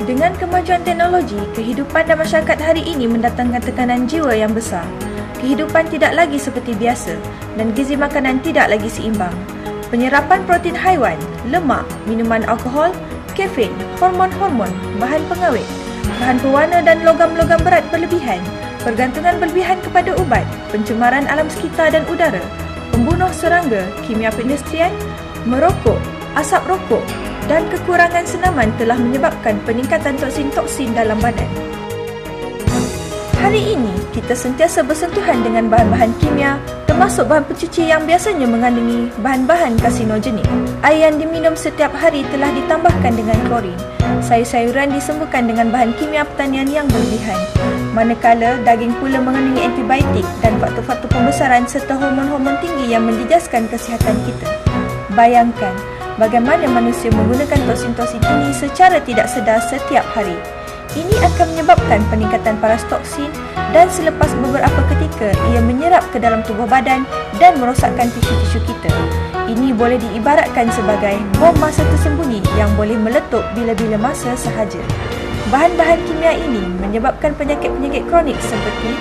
Dengan kemajuan teknologi, kehidupan dan masyarakat hari ini mendatangkan tekanan jiwa yang besar. Kehidupan tidak lagi seperti biasa dan gizi makanan tidak lagi seimbang. Penyerapan protein haiwan, lemak, minuman alkohol, kafein, hormon-hormon, bahan pengawet, bahan pewarna dan logam-logam berat berlebihan, pergantungan berlebihan kepada ubat, pencemaran alam sekitar dan udara, pembunuh serangga, kimia perindustrian, merokok, asap rokok dan kekurangan senaman telah menyebabkan peningkatan toksin-toksin dalam badan. Hari ini, kita sentiasa bersentuhan dengan bahan-bahan kimia, termasuk bahan pencuci yang biasanya mengandungi bahan-bahan karsinogenik. Air yang diminum setiap hari telah ditambahkan dengan klorin. Sayur-sayuran disembuhkan dengan bahan kimia pertanian yang berlebihan. Manakala, daging pula mengandungi antibiotik dan faktor-faktor pembesaran serta hormon-hormon tinggi yang menjejaskan kesihatan kita. Bayangkan, bagaimana manusia menggunakan toksin-toksin ini secara tidak sedar setiap hari. Ini akan menyebabkan peningkatan paras toksin dan selepas beberapa ketika ia menyerap ke dalam tubuh badan dan merosakkan tisu-tisu kita. Ini boleh diibaratkan sebagai bom masa tersembunyi yang boleh meletup bila-bila masa sahaja. Bahan-bahan kimia ini menyebabkan penyakit-penyakit kronik seperti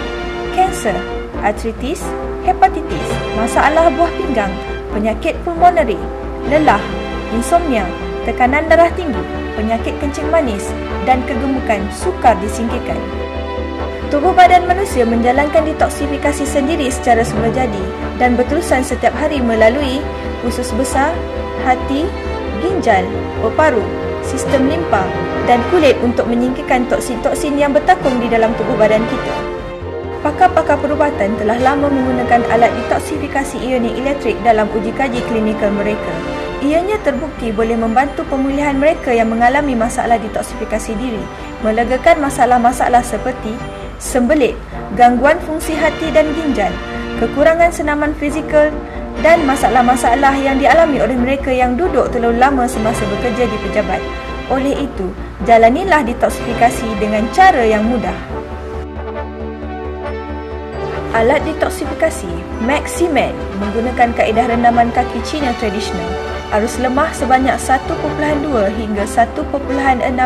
kanser, artritis, hepatitis, masalah buah pinggang, penyakit pulmonari, lelah, insomnia, tekanan darah tinggi, penyakit kencing manis dan kegemukan sukar disingkirkan. Tubuh badan manusia menjalankan detoksifikasi sendiri secara semula jadi dan berterusan setiap hari melalui usus besar, hati, ginjal, paru, sistem limpa dan kulit untuk menyingkirkan toksin-toksin yang bertakung di dalam tubuh badan kita. Pakar-pakar perubatan telah lama menggunakan alat detoksifikasi ionik elektrik dalam uji kaji klinikal mereka. Ianya terbukti boleh membantu pemulihan mereka yang mengalami masalah detoksifikasi diri, melegakan masalah-masalah seperti sembelit, gangguan fungsi hati dan ginjal, kekurangan senaman fizikal dan masalah-masalah yang dialami oleh mereka yang duduk terlalu lama semasa bekerja di pejabat. Oleh itu, jalanilah detoksifikasi dengan cara yang mudah. Alat detoksifikasi Maximed menggunakan kaedah rendaman kaki Cina tradisional. Arus lemah sebanyak 1.2 hingga 1.6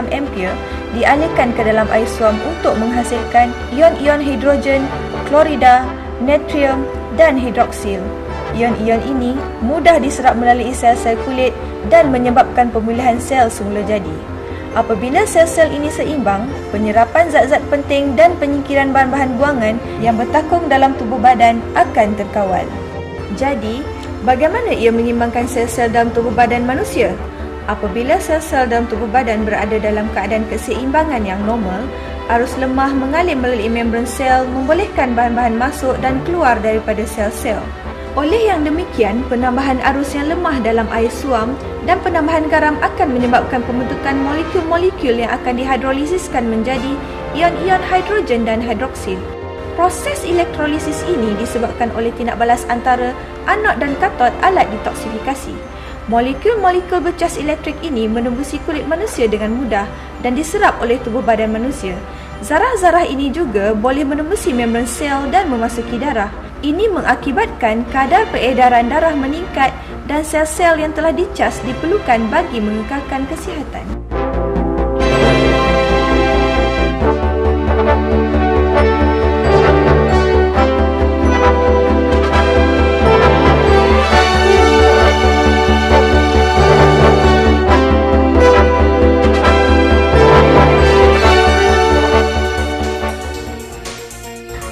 ampere dialirkan ke dalam air suam untuk menghasilkan ion-ion hidrogen, klorida, natrium dan hidroksil. Ion-ion ini mudah diserap melalui sel-sel kulit dan menyebabkan pemulihan sel semula jadi. Apabila sel-sel ini seimbang, penyerapan zat-zat penting dan penyingkiran bahan-bahan buangan yang bertakung dalam tubuh badan akan terkawal. Jadi, bagaimana ia mengimbangkan sel-sel dalam tubuh badan manusia? Apabila sel-sel dalam tubuh badan berada dalam keadaan keseimbangan yang normal, arus lemah mengalir melalui membran sel membolehkan bahan-bahan masuk dan keluar daripada sel-sel. Oleh yang demikian, penambahan arus yang lemah dalam air suam dan penambahan garam akan menyebabkan pembentukan molekul-molekul yang akan dihidrolisiskan menjadi ion-ion hidrogen dan hidroksil. Proses elektrolisis ini disebabkan oleh tindak balas antara anod dan katod alat detoksifikasi. Molekul-molekul bercas elektrik ini menembusi kulit manusia dengan mudah dan diserap oleh tubuh badan manusia. Zarah-zarah ini juga boleh menembusi membran sel dan memasuki darah. Ini mengakibatkan kadar peredaran darah meningkat dan sel-sel yang telah dicas diperlukan bagi mengekalkan kesihatan.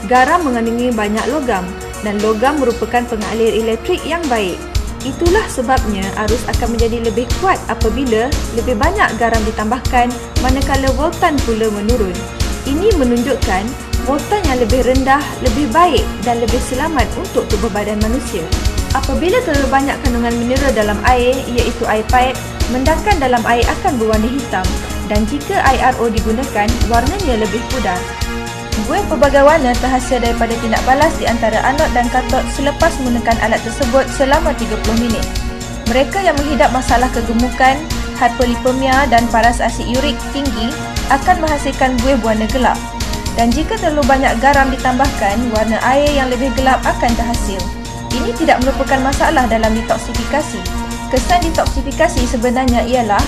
Garam mengandungi banyak logam dan logam merupakan pengalir elektrik yang baik. Itulah sebabnya arus akan menjadi lebih kuat apabila lebih banyak garam ditambahkan manakala voltan pula menurun. Ini menunjukkan voltan yang lebih rendah, lebih baik dan lebih selamat untuk tubuh badan manusia. Apabila terlalu banyak kandungan mineral dalam air, iaitu air paip, mendakan dalam air akan berwarna hitam dan jika air RO digunakan, warnanya lebih pudar. Buih pelbagai warna terhasil daripada tindak balas di antara anod dan katod selepas menggunakan alat tersebut selama 30 minit. Mereka yang menghidap masalah kegemukan, hyperlipemia dan paras asid urik tinggi akan menghasilkan buih berwarna gelap. Dan jika terlalu banyak garam ditambahkan, warna air yang lebih gelap akan terhasil. Ini tidak merupakan masalah dalam detoksifikasi. Kesan detoksifikasi sebenarnya ialah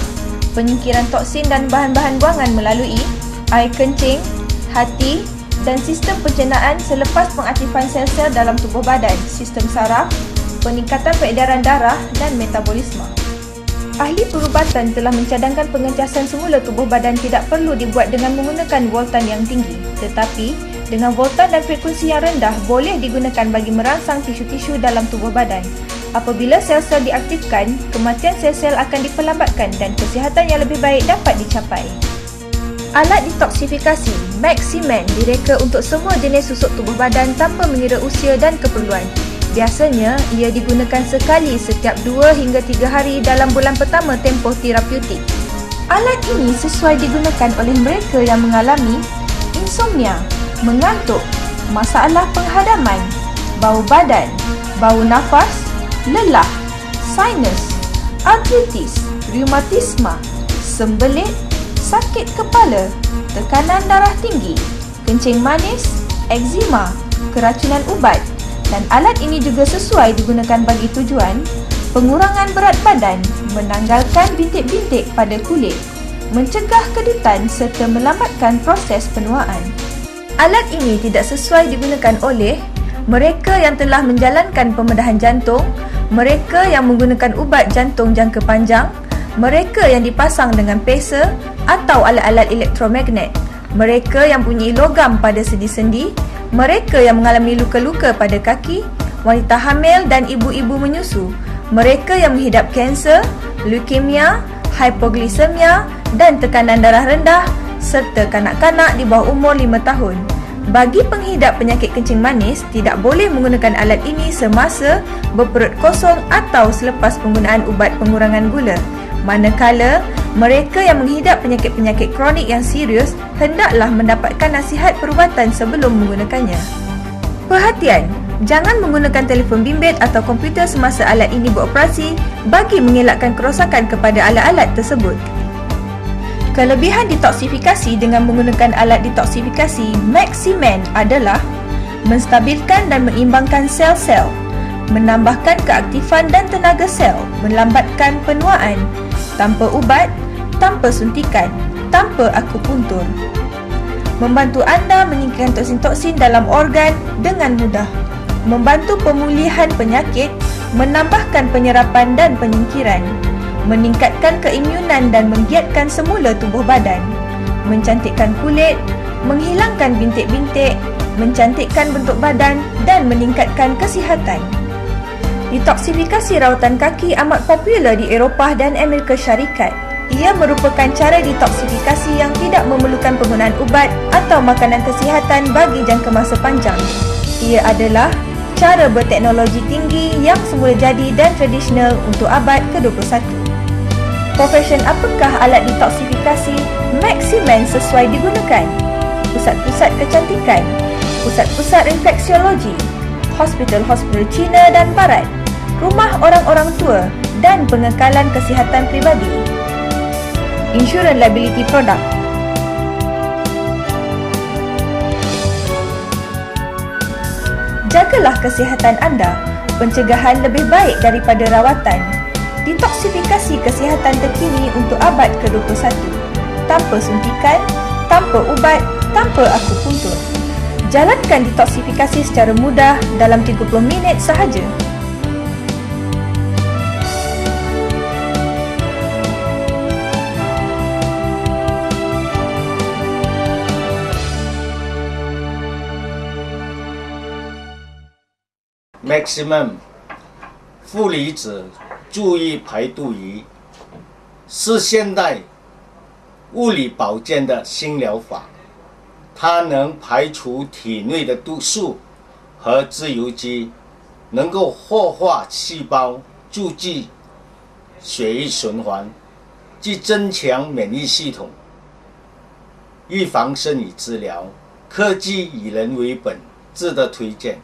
penyingkiran toksin dan bahan-bahan buangan melalui air kencing, hati dan sistem pencernaan selepas pengaktifan sel-sel dalam tubuh badan, sistem saraf, peningkatan peredaran darah dan metabolisme. Ahli perubatan telah mencadangkan pengecasan semula tubuh badan tidak perlu dibuat dengan menggunakan voltan yang tinggi, tetapi dengan voltan dan frekuensi yang rendah boleh digunakan bagi merangsang tisu-tisu dalam tubuh badan. Apabila sel-sel diaktifkan, kematian sel-sel akan diperlambatkan dan kesihatan yang lebih baik dapat dicapai. Alat detoksifikasi Maximen direka untuk semua jenis susuk tubuh badan tanpa mengira usia dan keperluan. Biasanya, ia digunakan sekali setiap 2 hingga 3 hari dalam bulan pertama tempoh terapeutik. Alat ini sesuai digunakan oleh mereka yang mengalami insomnia, mengantuk, masalah penghadaman, bau badan, bau nafas, lelah, sinus, artritis, reumatisma, sembelit, sakit kepala, tekanan darah tinggi, kencing manis, eczema, keracunan ubat. Dan alat ini juga sesuai digunakan bagi tujuan pengurangan berat badan, menanggalkan bintik-bintik pada kulit, mencegah kedutan serta melambatkan proses penuaan. Alat ini tidak sesuai digunakan oleh mereka yang telah menjalankan pembedahan jantung, mereka yang menggunakan ubat jantung jangka panjang, mereka yang dipasang dengan pacer atau alat-alat elektromagnet, mereka yang punya logam pada sendi-sendi, mereka yang mengalami luka-luka pada kaki, wanita hamil dan ibu-ibu menyusu, mereka yang menghidap kanser, leukemia, hypoglycemia dan tekanan darah rendah serta kanak-kanak di bawah umur 5 tahun. Bagi penghidap penyakit kencing manis, tidak boleh menggunakan alat ini semasa berperut kosong atau selepas penggunaan ubat pengurangan gula. Manakala mereka yang menghidap penyakit-penyakit kronik yang serius hendaklah mendapatkan nasihat perubatan sebelum menggunakannya. Perhatian, jangan menggunakan telefon bimbit atau komputer semasa alat ini beroperasi bagi mengelakkan kerosakan kepada alat-alat tersebut. Kelebihan detoksifikasi dengan menggunakan alat detoksifikasi Maximen adalah menstabilkan dan mengimbangkan sel-sel, menambahkan keaktifan dan tenaga sel, melambatkan penuaan, tanpa ubat, tanpa suntikan, tanpa akupuntur. Membantu anda menyingkirkan toksin-toksin dalam organ dengan mudah. Membantu pemulihan penyakit, menambahkan penyerapan dan penyingkiran. Meningkatkan keimunan dan menggiatkan semula tubuh badan. Mencantikkan kulit, menghilangkan bintik-bintik, mencantikkan bentuk badan dan meningkatkan kesihatan. Detoksifikasi rawatan kaki amat popular di Eropah dan Amerika Syarikat. Ia merupakan cara detoksifikasi yang tidak memerlukan penggunaan ubat atau makanan kesihatan bagi jangka masa panjang. Ia adalah cara berteknologi tinggi yang semula jadi dan tradisional untuk abad ke-21. Profesion apakah alat detoksifikasi Maximen sesuai digunakan? Pusat-pusat kecantikan, pusat-pusat infeksiologi, hospital-hospital Cina dan Barat, rumah orang-orang tua dan pengekalan kesihatan peribadi. Insurance liability product. Jagalah kesihatan anda. Pencegahan lebih baik daripada rawatan. Detoksifikasi kesihatan terkini untuk abad ke-21. Tanpa suntikan, tanpa ubat, tanpa akupuntur. Jalankan detoksifikasi secara mudah dalam 30 minit sahaja. Maximen 负离子注意排毒仪是现代物理保健的新疗法，它能排除体内的毒素和自由基，能够活化细胞，助记血液循环，既增强免疫系统，预防生理治疗，科技以人为本，值得推荐。